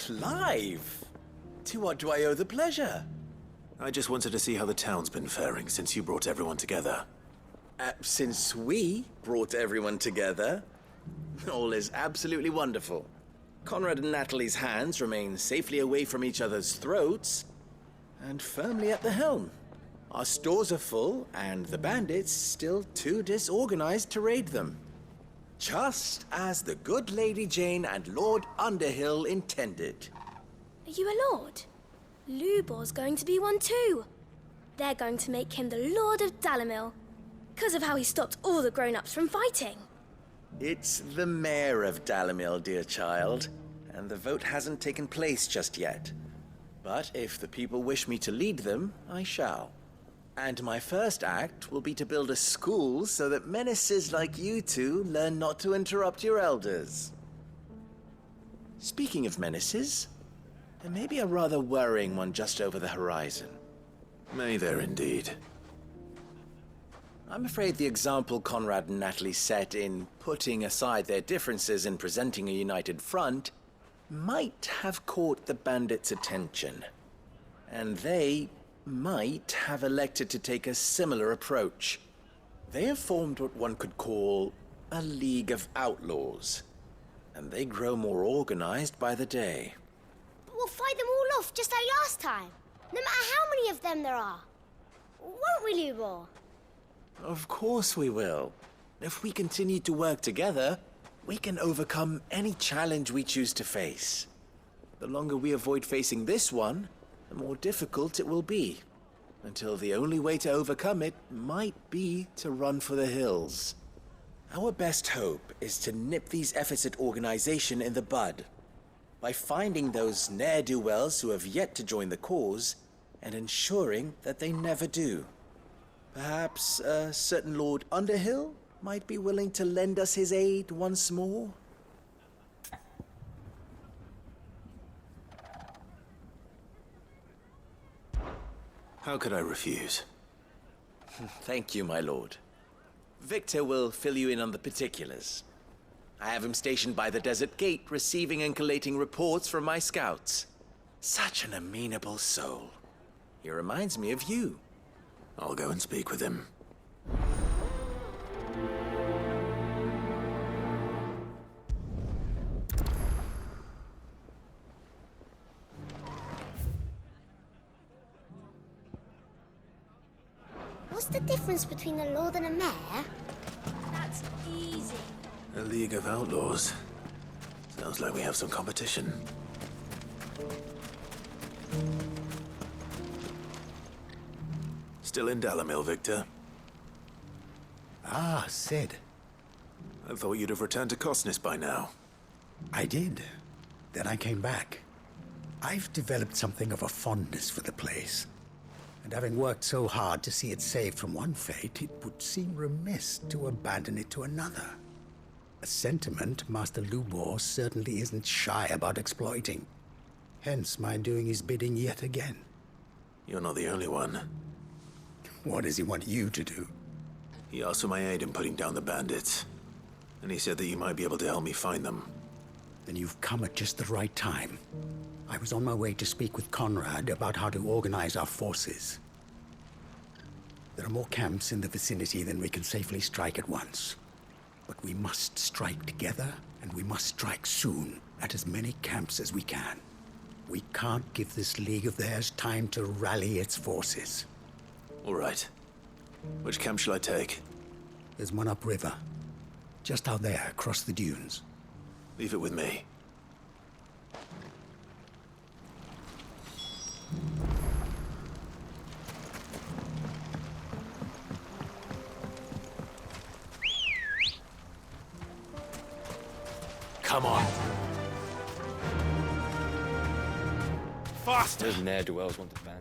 Clive! To what do I owe the pleasure? I just wanted to see how the town's been faring since you brought everyone together. Since we brought everyone together, all is absolutely wonderful. Conrad and Natalie's hands remain safely away from each other's throats and firmly at the helm. Our stores are full, and the bandits still too disorganized to raid them. Just as the good Lady Jane and Lord Underhill intended. Are you a lord? Lubor's going to be one too. They're going to make him the Lord of Dalimil, because of how he stopped all the grown-ups from fighting. It's the mayor of Dalimil, dear child, and the vote hasn't taken place just yet. But if the people wish me to lead them, I shall. And my first act will be to build a school so that menaces like you two learn not to interrupt your elders. Speaking of menaces, there may be a rather worrying one just over the horizon. May there indeed. I'm afraid the example Conrad and Natalie set in putting aside their differences and presenting a united front might have caught the bandits' attention. And they might have elected to take a similar approach. They have formed what one could call a League of Outlaws, and they grow more organized by the day. But we'll fight them all off just like last time, no matter how many of them there are. Won't we, Lubor? Of course we will. If we continue to work together, we can overcome any challenge we choose to face. The longer we avoid facing this one, the more difficult it will be, until the only way to overcome it might be to run for the hills. Our best hope is to nip these efforts at organization in the bud, by finding those ne'er-do-wells who have yet to join the cause, and ensuring that they never do. Perhaps a certain Lord Underhill might be willing to lend us his aid once more? How could I refuse? Thank you, my lord. Victor will fill you in on the particulars. I have him stationed by the desert gate, receiving and collating reports from my scouts. Such an amenable soul. He reminds me of you. I'll go and speak with him. What's the difference between a lord and a mayor? That's easy. A League of Outlaws. Sounds like we have some competition. Still in Dalimil, Victor? Ah, Sid. I thought you'd have returned to Cosnis by now. I did. Then I came back. I've developed something of a fondness for the place. And having worked so hard to see it saved from one fate, it would seem remiss to abandon it to another. A sentiment Master Lubor certainly isn't shy about exploiting. Hence my doing his bidding yet again. You're not the only one. What does he want you to do? He asked for my aid in putting down the bandits. And he said that you might be able to help me find them. Then you've come at just the right time. I was on my way to speak with Conrad about how to organize our forces. There are more camps in the vicinity than we can safely strike at once. But we must strike together, and we must strike soon at as many camps as we can. We can't give this league of theirs time to rally its forces. All right. Which camp shall I take? There's one upriver. Just out there, across the dunes. Leave it with me. Come on. Faster! Those ne'er-do-wells want to ban.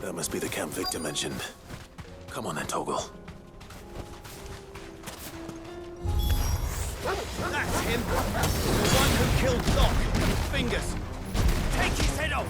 There That must be the camp Victor mentioned. Come on then, Toggle. That's him! The one who killed Locke! Fingers! Take his head off!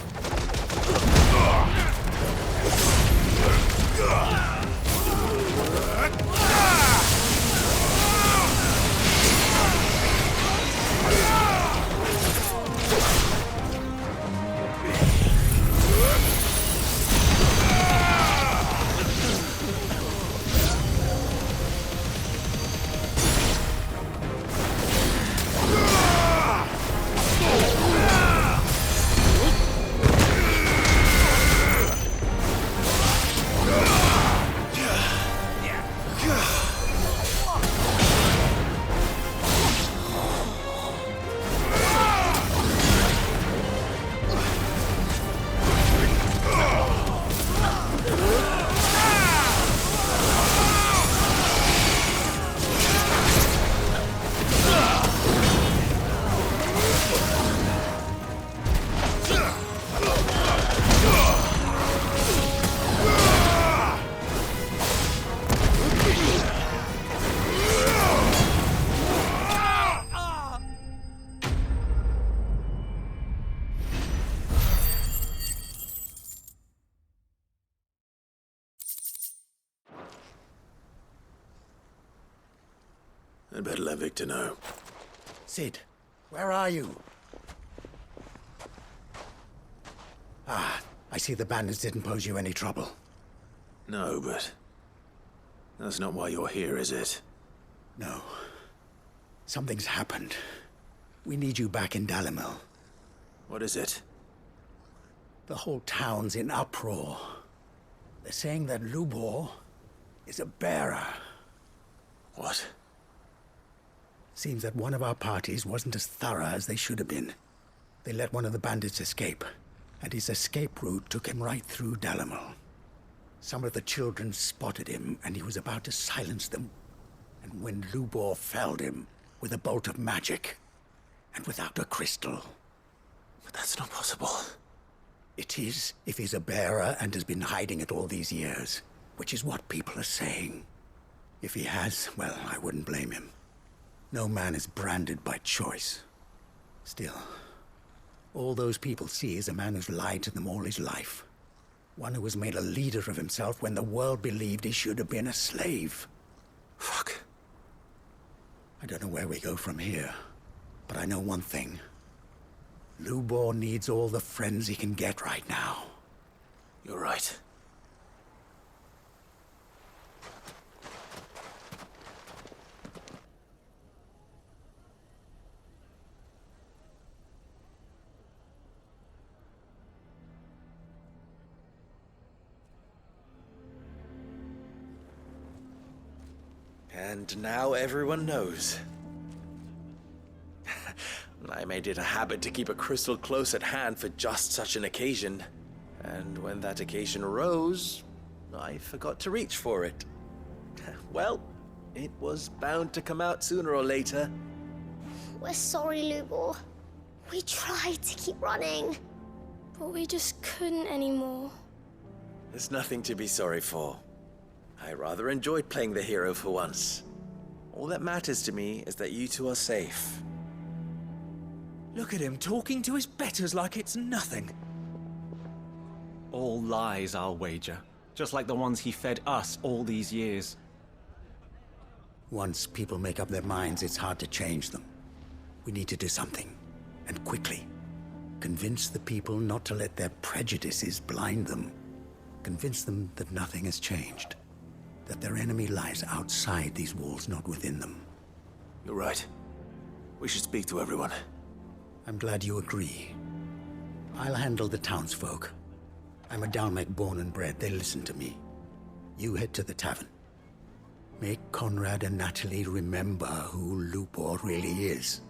I'd better let Victor know. Sid, where are you? Ah, I see the bandits didn't pose you any trouble. No, but... that's not why you're here, is it? No. Something's happened. We need you back in Dalimil. What is it? The whole town's in uproar. They're saying that Lubor is a bearer. What? Seems that one of our parties wasn't as thorough as they should have been. They let one of the bandits escape, and his escape route took him right through Dalimil. Some of the children spotted him, and he was about to silence them. And when Lubor felled him with a bolt of magic, and without a crystal. But that's not possible. It is, if he's a bearer and has been hiding it all these years, which is what people are saying. If he has, well, I wouldn't blame him. No man is branded by choice. Still, all those people see is a man who's lied to them all his life. One who was made a leader of himself when the world believed he should have been a slave. Fuck. I don't know where we go from here, but I know one thing. Lubor needs all the friends he can get right now. You're right. And now everyone knows. I made it a habit to keep a crystal close at hand for just such an occasion. And when that occasion arose, I forgot to reach for it. Well, it was bound to come out sooner or later. We're sorry, Lubor. We tried to keep running. But we just couldn't anymore. There's nothing to be sorry for. I rather enjoyed playing the hero for once. All that matters to me is that you two are safe. Look at him talking to his betters like it's nothing. All lies, I'll wager. Just like the ones he fed us all these years. Once people make up their minds, it's hard to change them. We need to do something, and quickly. Convince the people not to let their prejudices blind them. Convince them that nothing has changed. That their enemy lies outside these walls, not within them. You're right. We should speak to everyone. I'm glad you agree. I'll handle the townsfolk. I'm a Dhalmek born and bred. They'll listen to me. You head to the tavern. Make Conrad and Natalie remember who Lubor really is.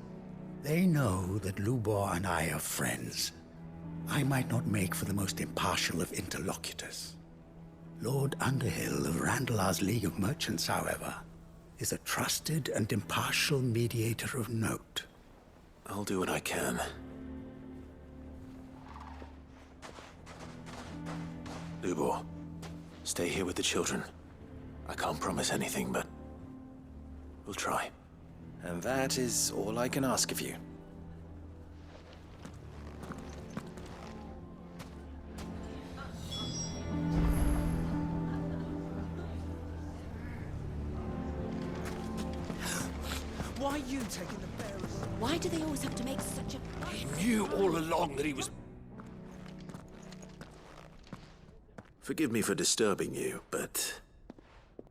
They know that Lubor and I are friends. I might not make for the most impartial of interlocutors. Lord Underhill of Randalar's League of Merchants, however, is a trusted and impartial mediator of note. I'll do what I can. Lubor, stay here with the children. I can't promise anything, but we'll try. And that is all I can ask of you. Why are you taking the bearers? Why do they always have to make such a... He knew all along that he was... Forgive me for disturbing you, but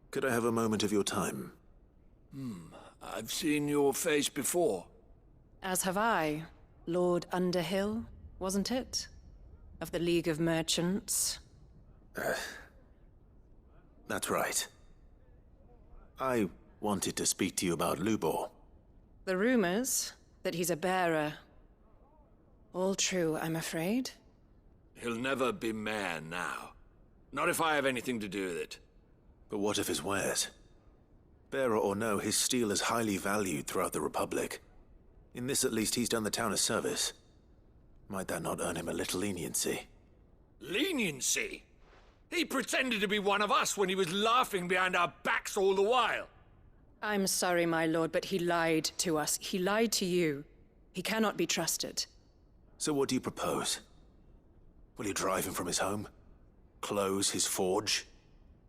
could I have a moment of your time? I've seen your face before. As have I. Lord Underhill, wasn't it? Of the League of Merchants. That's right. I wanted to speak to you about Lubor. The rumors that he's a bearer. All true, I'm afraid. He'll never be mayor now. Not if I have anything to do with it. But what of his wares? Bearer or no, his steel is highly valued throughout the Republic. In this, at least, he's done the town a service. Might that not earn him a little leniency? Leniency? He pretended to be one of us when he was laughing behind our backs all the while. I'm sorry, my lord, but he lied to us. He lied to you. He cannot be trusted. So what do you propose? Will you drive him from his home? Close his forge?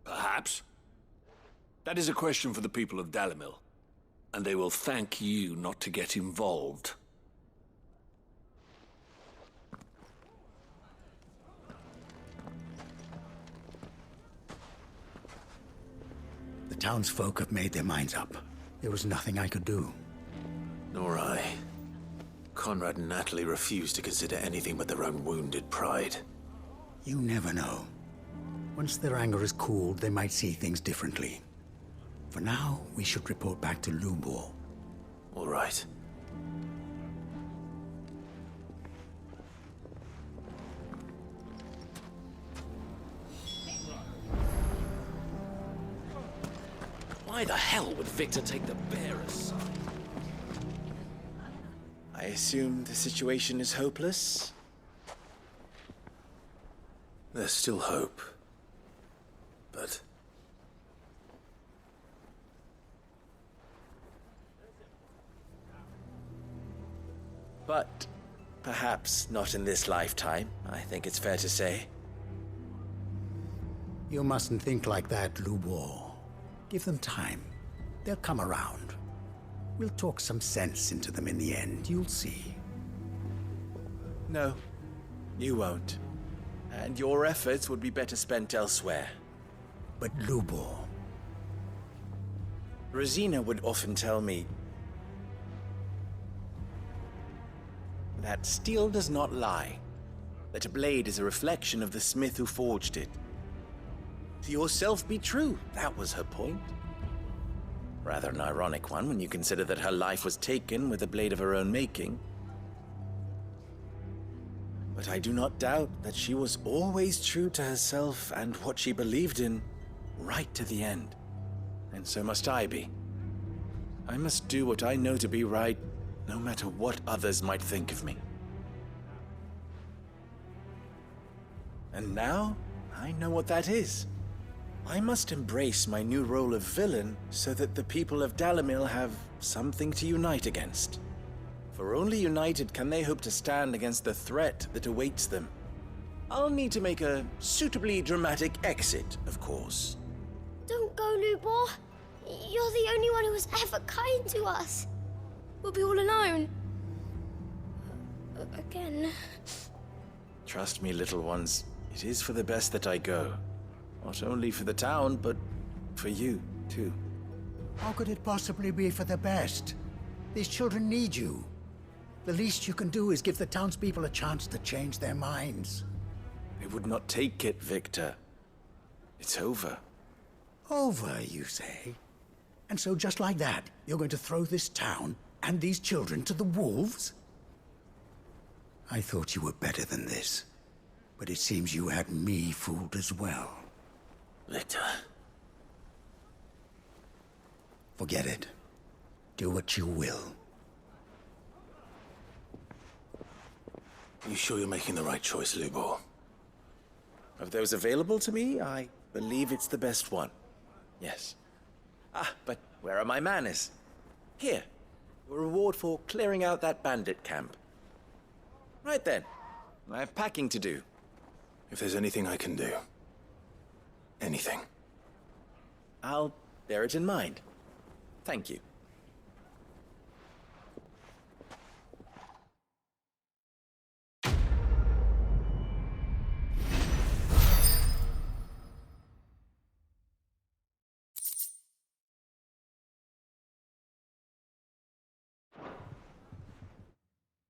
Perhaps. That is a question for the people of Dalimil. And they will thank you not to get involved. The townsfolk have made their minds up. There was nothing I could do. Nor I. Conrad and Natalie refused to consider anything but their own wounded pride. You never know. Once their anger is cooled, they might see things differently. For now, we should report back to Lubor. All right. Why the hell would Victor take the bearer's side? I assume the situation is hopeless? There's still hope. But... But perhaps not in this lifetime, I think it's fair to say. You mustn't think like that, Lubor. Give them time. They'll come around. We'll talk some sense into them in the end, you'll see. No, you won't. And your efforts would be better spent elsewhere. But Lubor... Rosina would often tell me that steel does not lie, that a blade is a reflection of the smith who forged it. To yourself be true, that was her point. Rather an ironic one when you consider that her life was taken with a blade of her own making. But I do not doubt that she was always true to herself and what she believed in, right to the end. And so must I be. I must do what I know to be right, no matter what others might think of me. And now, I know what that is. I must embrace my new role of villain so that the people of Dalimil have something to unite against. For only united can they hope to stand against the threat that awaits them. I'll need to make a suitably dramatic exit, of course. Don't go, Lubor. You're the only one who was ever kind to us. We'll be all alone. Again. Trust me, little ones, it is for the best that I go. Not only for the town, but for you, too. How could it possibly be for the best? These children need you. The least you can do is give the townspeople a chance to change their minds. I would not take it, Victor. It's over. Over, you say? And so just like that, you're going to throw this town and these children to the wolves? I thought you were better than this. But it seems you had me fooled as well. Victor... Forget it. Do what you will. You sure you're making the right choice, Lubor? Of those available to me, I believe it's the best one. Yes. Ah, but where are my manners? Here, your reward for clearing out that bandit camp. Right then, I have packing to do. If there's anything I can do. Anything. I'll bear it in mind. Thank you.